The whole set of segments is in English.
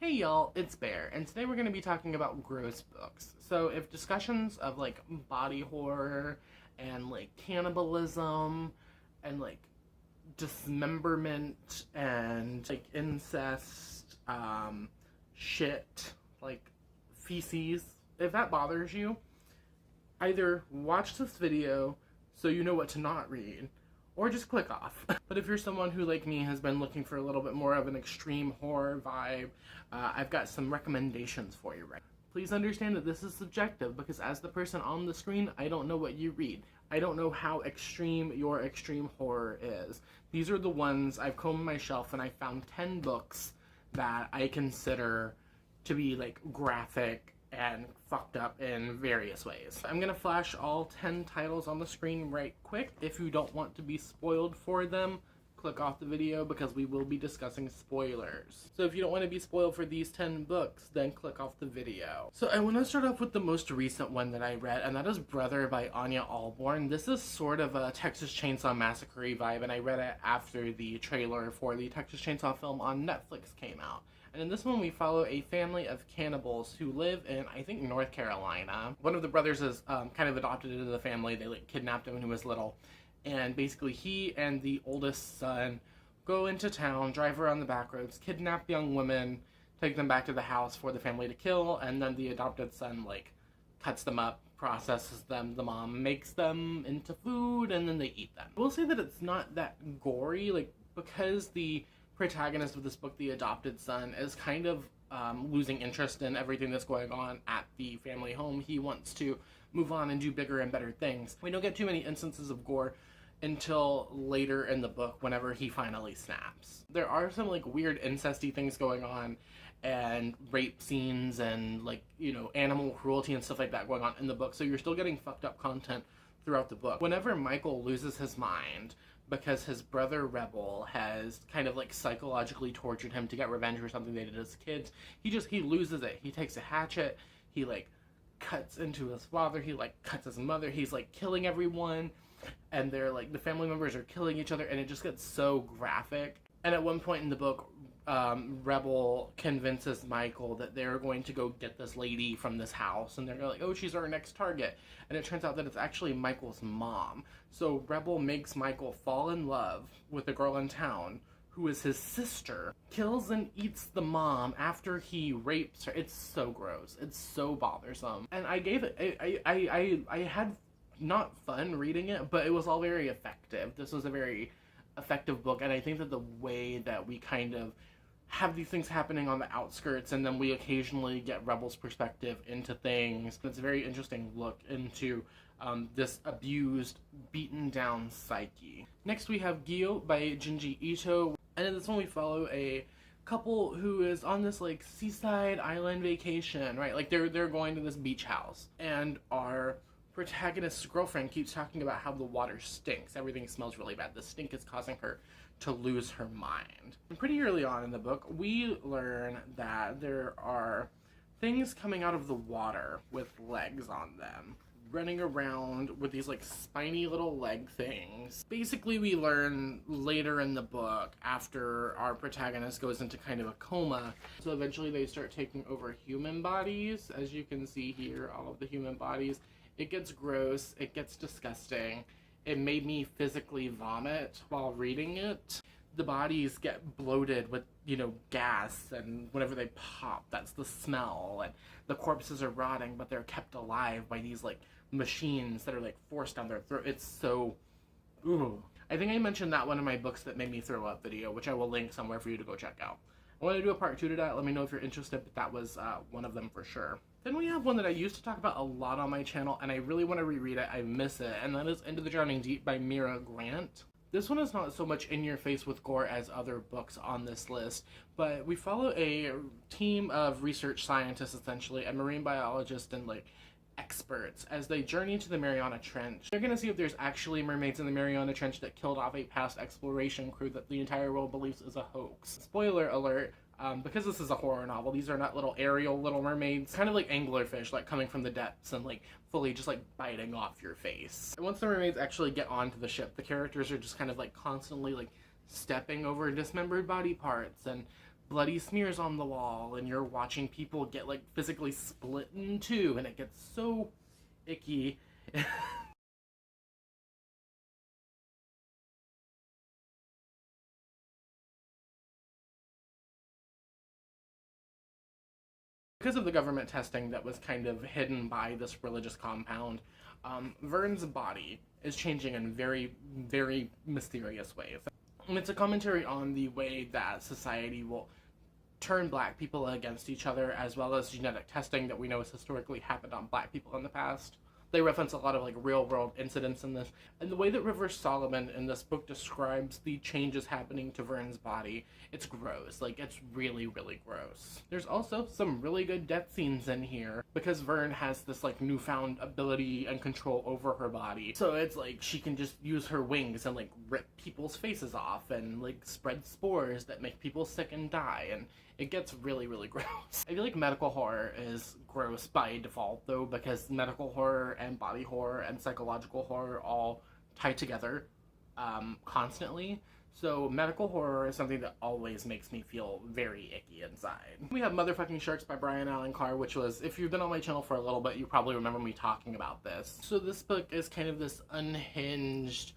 Hey y'all, it's Bear, and today we're going to be talking about gross books. So if discussions of like body horror and like cannibalism and like dismemberment and like incest, shit, like feces, if that bothers you, either watch this video so you know what to not read, or just click off. But if you're someone who, like me, has been looking for a little bit more of an extreme horror vibe, I've got some recommendations for you right now. Please understand that this is subjective because as the person on the screen, I don't know what you read. I don't know how extreme your extreme horror is. These are the ones I've combed my shelf and I found 10 books that I consider to be like graphic and fucked up in various ways. I'm gonna flash all 10 titles on the screen right quick. If you don't want to be spoiled for them, click off the video because we will be discussing spoilers. So if you don't want to be spoiled for these 10 books, then click off the video. So I want to start off with the most recent one that I read, and that is Brother by Anya Ahlborn. This is sort of a Texas Chainsaw Massacre vibe, and I read it after the trailer for the Texas Chainsaw film on Netflix came out. And in this one, we follow a family of cannibals who live in, I think, North Carolina. One of the brothers is kind of adopted into the family. They like kidnapped him when he was little. And basically, he and the oldest son go into town, drive around the back roads, kidnap young women, take them back to the house for the family to kill, and then the adopted son, like, cuts them up, processes them, the mom makes them into food, and then they eat them. I will say that it's not that gory, like, because the protagonist of this book, the adopted son, is kind of losing interest in everything that's going on at the family home. He wants to move on and do bigger and better things. We don't get too many instances of gore until later in the book whenever he finally snaps. There are some like weird incesty things going on and rape scenes and like, you know, animal cruelty and stuff like that going on in the book, so you're still getting fucked up content throughout the book. Whenever Michael loses his mind because his brother Rebel has kind of like psychologically tortured him to get revenge for something they did as kids, he loses it. He takes a hatchet, he like cuts into his father, he like cuts his mother, he's like killing everyone, and they're like, the family members are killing each other, and it just gets so graphic. And at one point in the book, Rebel convinces Michael that they're going to go get this lady from this house, and they're like, oh, she's our next target. And it turns out that it's actually Michael's mom. So Rebel makes Michael fall in love with a girl in town who is his sister, kills and eats the mom after he rapes her. It's so gross. It's so bothersome. And I gave it, I had not fun reading it, but it was all very effective. This was a very effective book, and I think that the way that we kind of have these things happening on the outskirts, and then we occasionally get Rebel's perspective into things. It's a very interesting look into this abused, beaten down psyche. Next we have Gyo by Junji Ito, and in this one we follow a couple who is on this like seaside island vacation, right? Like they're going to this beach house, and our protagonist's girlfriend keeps talking about how the water stinks. Everything smells really bad. The stink is causing her to lose her mind. And pretty early on in the book, we learn that there are things coming out of the water with legs on them, running around with these like spiny little leg things. Basically, we learn later in the book, after our protagonist goes into kind of a coma, so eventually they start taking over human bodies. As you can see here, all of the human bodies. It gets gross, it gets disgusting. It made me physically vomit while reading it. The bodies get bloated with, you know, gas, and whenever they pop, that's the smell. And the corpses are rotting, but they're kept alive by these, like, machines that are, like, forced down their throat. It's so... ooh. I think I mentioned that one in my books that made me throw up video, which I will link somewhere for you to go check out. I want to do a part 2 to that. Let me know if you're interested, but that was one of them for sure. Then we have one that I used to talk about a lot on my channel, and I really want to reread it. I miss it, and that is Into the Drowning Deep by Mira Grant. This one is not so much in your face with gore as other books on this list, but we follow a team of research scientists, essentially, and marine biologists and, like, experts as they journey to the Mariana Trench. They're going to see if there's actually mermaids in the Mariana Trench that killed off a past exploration crew that the entire world believes is a hoax. Spoiler alert. Because this is a horror novel, these are not little aerial little mermaids, kind of like anglerfish, like coming from the depths and like fully just like biting off your face. And once the mermaids actually get onto the ship, the characters are just kind of like constantly like stepping over dismembered body parts and bloody smears on the wall, and you're watching people get like physically split in two, and it gets so icky. Because of the government testing that was kind of hidden by this religious compound, Vern's body is changing in very, very mysterious ways. And it's a commentary on the way that society will turn black people against each other, as well as genetic testing that we know has historically happened on black people in the past. They reference a lot of like real world incidents in this, and the way that River Solomon in this book describes the changes happening to Vern's body, it's gross. Like, it's really, really gross. There's also some really good death scenes in here because Vern has this like newfound ability and control over her body. So it's like she can just use her wings and like rip people's faces off and like spread spores that make people sick and die, and it gets really, really gross. I feel like medical horror is gross by default, though, because medical horror and body horror and psychological horror all tie together constantly. So medical horror is something that always makes me feel very icky inside. We have Motherfucking Sharks by Brian Alan Clark, which was, if you've been on my channel for a little bit, you probably remember me talking about this. So this book is kind of this unhinged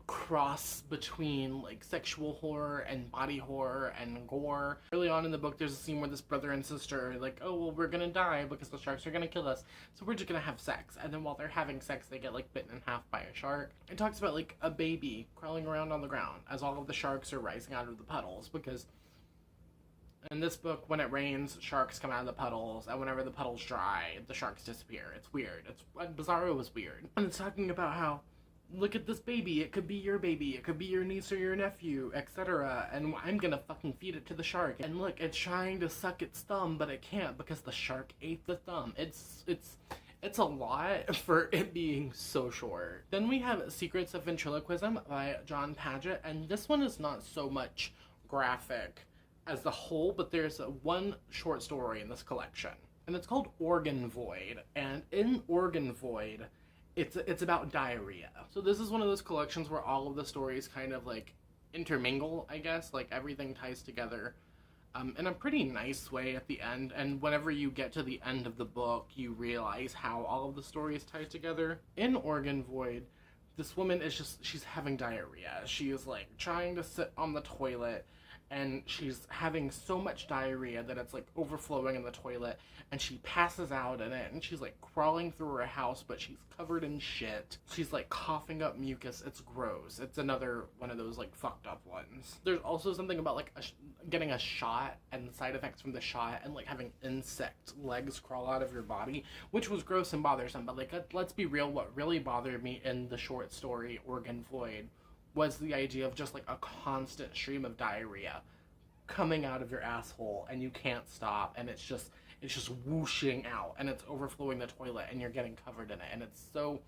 cross between like sexual horror and body horror and gore. Early on in the book, there's a scene where this brother and sister are like, oh well, we're gonna die because the sharks are gonna kill us, so we're just gonna have sex. And then while they're having sex, they get like bitten in half by a shark. It talks about like a baby crawling around on the ground as all of the sharks are rising out of the puddles, because in this book, when it rains, sharks come out of the puddles, and whenever the puddles dry, the sharks disappear. It's weird. Bizarro was weird. And it's talking about how, look at this baby, it could be your baby, it could be your niece or your nephew, etc. And I'm gonna fucking feed it to the shark. And look, it's trying to suck its thumb, but it can't because the shark ate the thumb. It's a lot for it being so short. Then we have Secrets of Ventriloquism by John Paget, and this one is not so much graphic as the whole, but there's one short story in this collection, and it's called Organ Void. And in Organ Void, it's about diarrhea. So this is one of those collections where all of the stories kind of like intermingle, I guess, like everything ties together in a pretty nice way at the end. And whenever you get to the end of the book, you realize how all of the stories tie together. In Organ Void, this woman is she's having diarrhea. She is like trying to sit on the toilet, and she's having so much diarrhea that it's like overflowing in the toilet, and she passes out in it, and she's like crawling through her house, but she's covered in shit. She's like coughing up mucus. It's gross. It's another one of those like fucked up ones. There's also something about like getting a shot and side effects from the shot, and like having insect legs crawl out of your body, which was gross and bothersome. But like, let's be real, what really bothered me in the short story Organ Void was the idea of just like a constant stream of diarrhea coming out of your asshole, and you can't stop, and it's just whooshing out, and it's overflowing the toilet, and you're getting covered in it, and it's so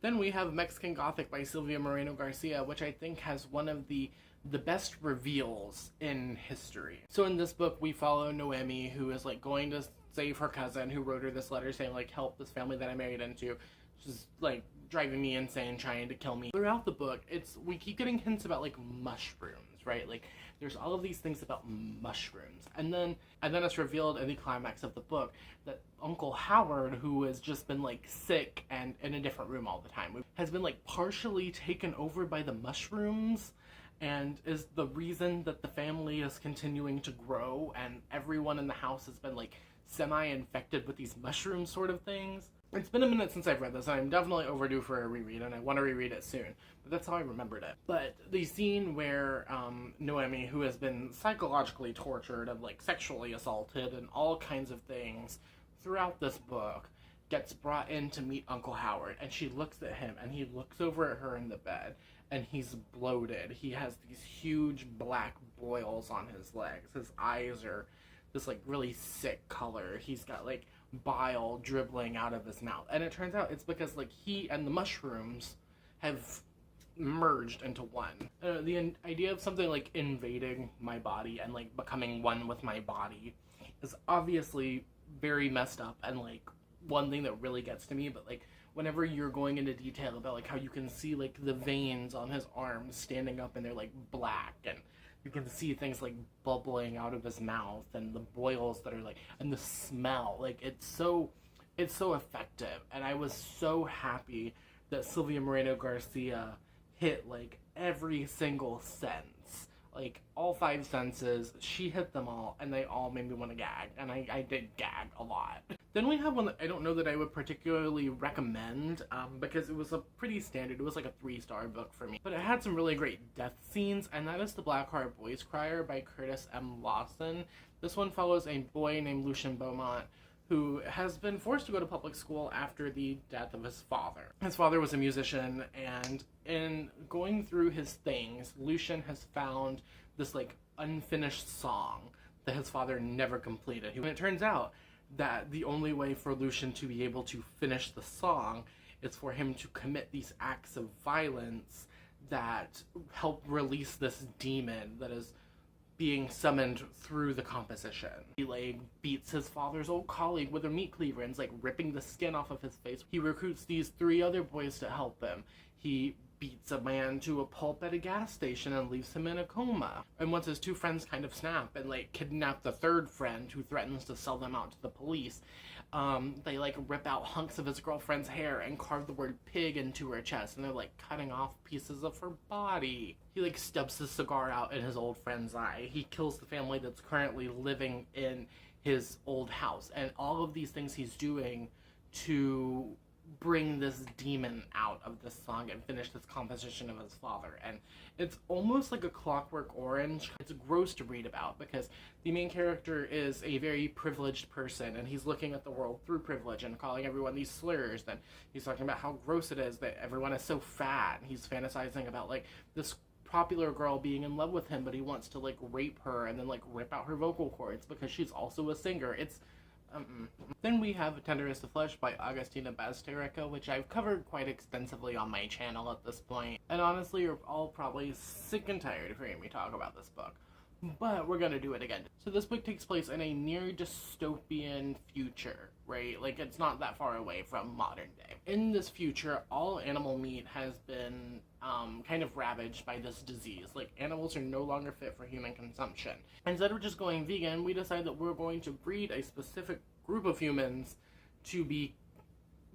Then we have Mexican Gothic by Silvia Moreno Garcia, which I think has one of the best reveals in history. So in this book, we follow Noemi, who is like going to save her cousin, who wrote her this letter saying like, help this family that I married into. She's like driving me insane, trying to kill me. Throughout the book, we keep getting hints about like mushrooms, right? Like there's all of these things about mushrooms, and then it's revealed in the climax of the book that Uncle Howard, who has just been like sick and in a different room all the time, has been like partially taken over by the mushrooms, and is the reason that the family is continuing to grow, and everyone in the house has been like semi-infected with these mushroom sort of things. It's been a minute since I've read this, and I'm definitely overdue for a reread, and I want to reread it soon, but that's how I remembered it. But the scene where Noemi, who has been psychologically tortured and like sexually assaulted and all kinds of things throughout this book, gets brought in to meet Uncle Howard, and she looks at him, and he looks over at her in the bed, and he's bloated. He has these huge black boils on his legs. His eyes are this like really sick color. He's got like bile dribbling out of his mouth, and it turns out it's because like he and the mushrooms have merged into one. The idea of something like invading my body and like becoming one with my body is obviously very messed up, and like one thing that really gets to me. But like whenever you're going into detail about like how you can see like the veins on his arms standing up and they're like black, and You can see things like bubbling out of his mouth and the boils that are like, and the smell. Like, it's so effective. And I was so happy that Sylvia Moreno Garcia hit like every single sense. Like, all five senses, she hit them all, and they all made me want to gag. And I did gag a lot. Then we have one that I don't know that I would particularly recommend, because it was a pretty standard, it was like a 3-star book for me. But it had some really great death scenes, and that is The Blackheart Voice Crier by Curtis M. Lawson. This one follows a boy named Lucien Beaumont, who has been forced to go to public school after the death of his father. His father was a musician, and in going through his things, Lucien has found this like unfinished song that his father never completed. And it turns out that the only way for Lucien to be able to finish the song is for him to commit these acts of violence that help release this demon that is being summoned through the composition. He like beats his father's old colleague with a meat cleaver and is like ripping the skin off of his face. He recruits these 3 other boys to help him. He beats a man to a pulp at a gas station and leaves him in a coma. And once his 2 friends kind of snap and like kidnap the 3rd friend who threatens to sell them out to the police, they like rip out hunks of his girlfriend's hair and carve the word pig into her chest, and they're like cutting off pieces of her body. He like stubs his cigar out in his old friend's eye. He kills the family that's currently living in his old house, and all of these things he's doing to bring this demon out of this song and finish this composition of his father. And it's almost like a Clockwork Orange. It's gross to read about because the main character is a very privileged person, and he's looking at the world through privilege and calling everyone these slurs. Then he's talking about how gross it is that everyone is so fat. He's fantasizing about like this popular girl being in love with him, but he wants to like rape her and then like rip out her vocal cords because she's also a singer. It's Then we have Tenderest of Flesh by Agustina Bazterrica, which I've covered quite extensively on my channel at this point. And honestly, you're all probably sick and tired of hearing me talk about this book. But we're gonna do it again. So this book takes place in a near dystopian future, right? Like, it's not that far away from modern day. In this future, all animal meat has been kind of ravaged by this disease. Like, animals are no longer fit for human consumption. Instead of just going vegan, we decide that we're going to breed a specific group of humans to be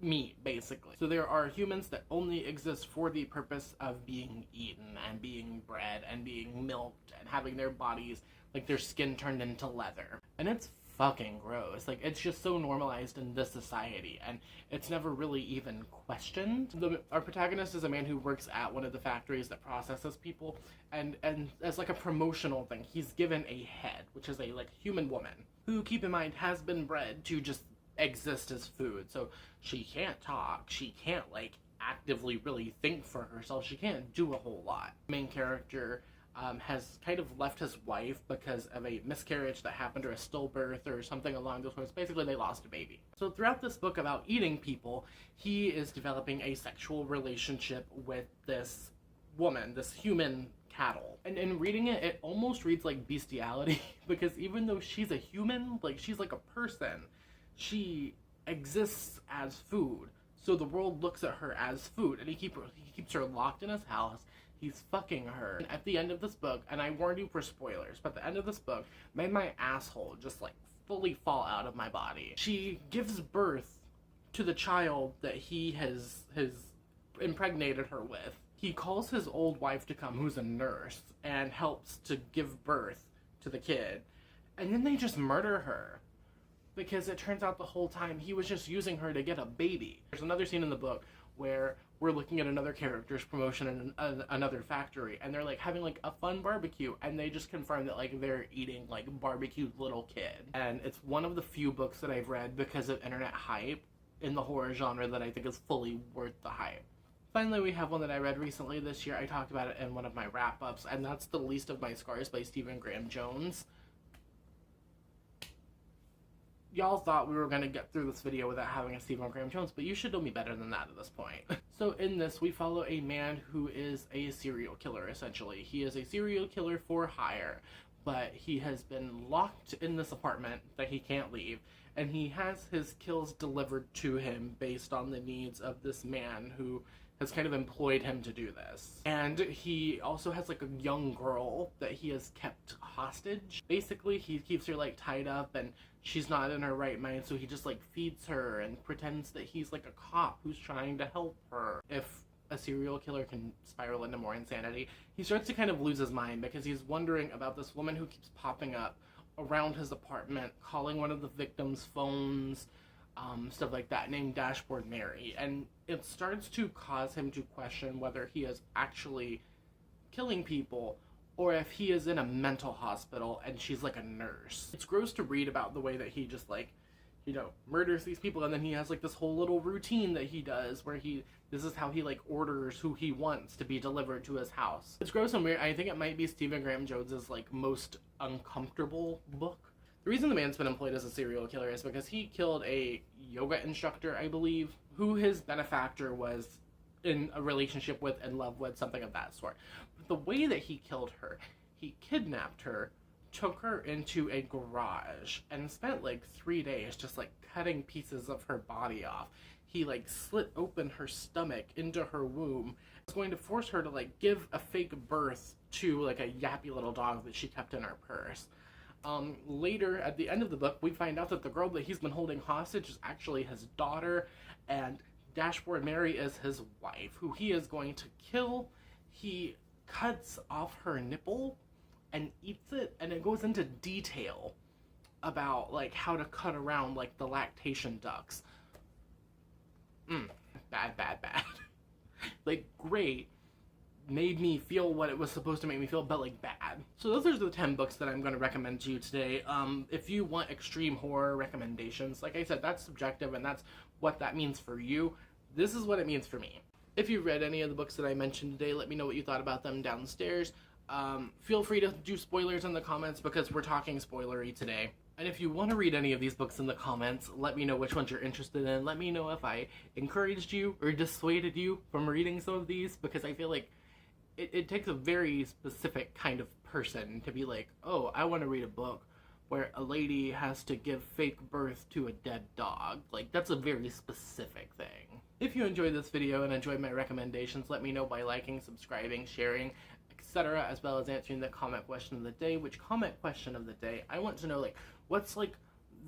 meat, basically. So there are humans that only exist for the purpose of being eaten and being bred and being milked and having their bodies, like their skin turned into leather. And it's fucking gross. Like, it's just so normalized in this society, and it's never really even questioned. Our protagonist is a man who works at one of the factories that processes people, and as like a promotional thing, he's given a head, which is a like human woman, who, keep in mind, has been bred to just exist as food. So she can't talk, she can't like actively really think for herself, she can't do a whole lot. The main character has kind of left his wife because of a miscarriage that happened or a stillbirth or something along those lines. Basically, they lost a baby. So throughout this book about eating people, he is developing a sexual relationship with this woman, this human cattle. And in reading it, it almost reads like bestiality because even though she's a human, like she's like a person, she exists as food. So the world looks at her as food, and he keeps her locked in his house. He's fucking her. And at the end of this book, and I warned you for spoilers, but the end of this book made my asshole just like fully fall out of my body. She gives birth to the child that he has impregnated her with. He calls his old wife to come, who's a nurse, and helps to give birth to the kid. And then they just murder her. Because it turns out the whole time he was just using her to get a baby. There's another scene in the book where we're looking at another character's promotion in another factory, and they're like having like a fun barbecue, and they just confirm that like they're eating like barbecued little kid. And it's one of the few books that I've read because of internet hype in the horror genre that I think is fully worth the hype. Finally, we have one that I read recently this year. I talked about it in one of my wrap-ups, and that's The Least of My Scars by Stephen Graham Jones. Y'all thought we were going to get through this video without having a Stephen Graham Jones, but you should know me better than that at this point. So in this, we follow a man who is a serial killer, essentially. He is a serial killer for hire, but he has been locked in this apartment that he can't leave, and he has his kills delivered to him based on the needs of this man who has kind of employed him to do this. And he also has like a young girl that he has kept hostage. Basically, he keeps her like tied up and she's not in her right mind, so he just like feeds her and pretends that he's like a cop who's trying to help her. If a serial killer can spiral into more insanity, he starts to kind of lose his mind because he's wondering about this woman who keeps popping up around his apartment, calling one of the victims' phones, stuff like that, named Dashboard Mary. And it starts to cause him to question whether he is actually killing people or if he is in a mental hospital and she's like a nurse. It's gross to read about the way that he just like, you know, murders these people, and then he has like this whole little routine that he does where this is how he like orders who he wants to be delivered to his house. It's gross and weird. I think it might be Stephen Graham Jones's like most uncomfortable book. The reason the man's been employed as a serial killer is because he killed a yoga instructor, I believe, who his benefactor was in a relationship with and love with, something of that sort. But the way that he killed her, he kidnapped her, took her into a garage, and spent like 3 days just like cutting pieces of her body off. He like slit open her stomach into her womb. He was going to force her to like give a fake birth to like a yappy little dog that she kept in her purse. Later, at the end of the book, we find out that the girl that he's been holding hostage is actually his daughter, and Dashboard Mary is his wife, who he is going to kill. He cuts off her nipple and eats it, and it goes into detail about like how to cut around like the lactation ducts. Bad. Like, great. Made me feel what it was supposed to make me feel, but like bad. So those are the 10 books that I'm going to recommend to you today. If you want extreme horror recommendations, like I said, that's subjective and that's what that means for you. This is what it means for me. If you've read any of the books that I mentioned today, let me know what you thought about them downstairs. Feel free to do spoilers in the comments because we're talking spoilery today. And if you want to read any of these books in the comments, let me know which ones you're interested in. Let me know if I encouraged you or dissuaded you from reading some of these, because I feel like it takes a very specific kind of person to be like, oh, I want to read a book where a lady has to give fake birth to a dead dog. Like, that's a very specific thing. If you enjoyed this video and enjoyed my recommendations, let me know by liking, subscribing, sharing, etc., as well as answering the comment question of the day. Which comment question of the day? I want to know, like, what's like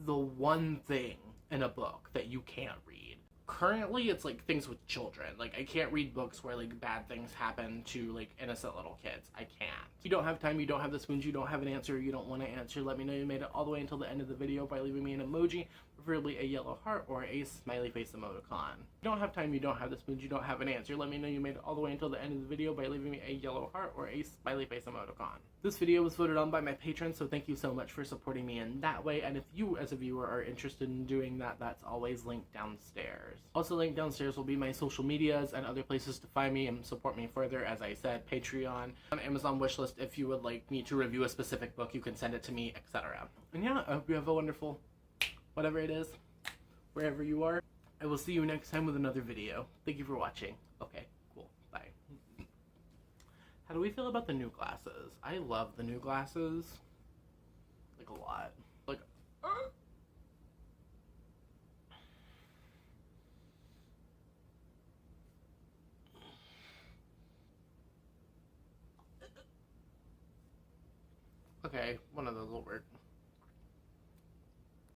the one thing in a book that you can't read? Currently, it's like things with children. Like, I can't read books where like bad things happen to like innocent little kids. I can't. If you don't have time, you don't have the spoons, you don't have an answer, you don't want to answer, let me know you made it all the way until the end of the video by leaving me an emoji, preferably a yellow heart or a smiley face emoticon. If you don't have time, you don't have the spoons, you don't have an answer, let me know you made it all the way until the end of the video by leaving me a yellow heart or a smiley face emoticon. This video was voted on by my patrons, so thank you so much for supporting me in that way, and if you as a viewer are interested in doing that, that's always linked downstairs. Also linked downstairs will be my social medias and other places to find me and support me further. As I said, Patreon, on Amazon wishlist. If you would like me to review a specific book, you can send it to me, etc. And yeah, I hope you have a wonderful whatever it is, wherever you are. I will see you next time with another video. Thank you for watching. Okay, cool. Bye. How do we feel about the new glasses? I love the new glasses. Like, a lot. Like, okay, one of those will work.